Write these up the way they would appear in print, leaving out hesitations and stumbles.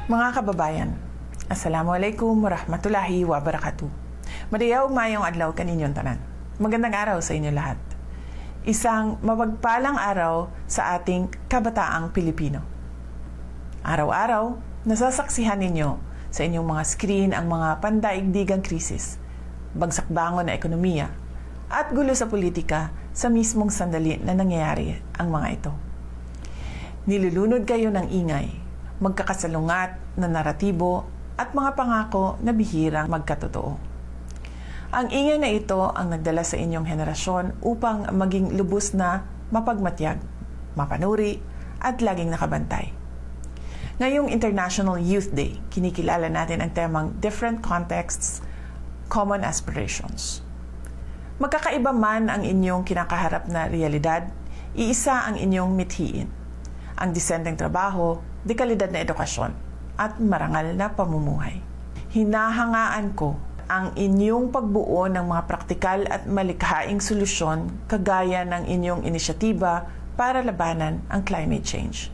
Mga kababayan, Assalamualaikum warahmatullahi wabarakatuh. Madayaw mayong adlaw kaninyong tanan. Magandang araw sa inyo lahat. Isang mapagpalang araw sa ating kabataang Pilipino. Araw-araw, nasasaksihan ninyo sa inyong mga screen ang mga pandaigdigang krisis, bagsakbangon na ekonomiya, at gulo sa politika sa mismong sandali na nangyayari ang mga ito. Nilulunod kayo ng ingay, magkakasalungat na naratibo at mga pangako na bihirang magkatotoo. Ang ingay na ito ang nagdala sa inyong henerasyon upang maging lubos na mapagmatyag, mapanuri at laging nakabantay. Ngayong International Youth Day, kinikilala natin ang temang Different Contexts, Common Aspirations. Magkakaiba man ang inyong kinakaharap na realidad, iisa ang inyong mithiin. Ang disenteng trabaho, dekalidad na edukasyon, at marangal na pamumuhay. Hinahangaan ko ang inyong pagbuo ng mga praktikal at malikhaing solusyon kagaya ng inyong inisyatiba para labanan ang climate change.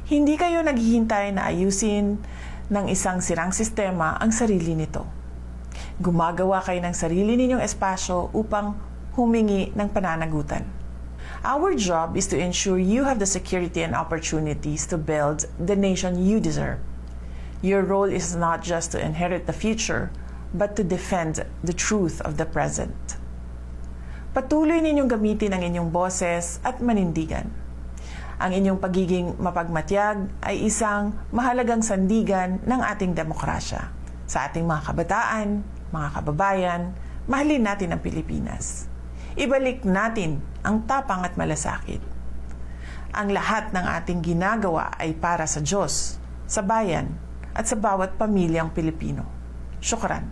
Hindi kayo naghihintay na ayusin ng isang sirang sistema ang sarili nito. Gumagawa kayo ng sarili ninyong espasyo upang humingi ng pananagutan. Our job is to ensure you have the security and opportunities to build the nation you deserve. Your role is not just to inherit the future, but to defend the truth of the present. Patuloy ninyong gamitin ang inyong boses at manindigan. Ang inyong pagiging mapagmatyag ay isang mahalagang sandigan ng ating demokrasya. Sa ating mga kabataan, mga kababayan, mahalin natin ang Pilipinas. Ibalik natin ang tapang at malasakit. Ang lahat ng ating ginagawa ay para sa Diyos, sa bayan, at sa bawat pamilyang Pilipino. Syukran.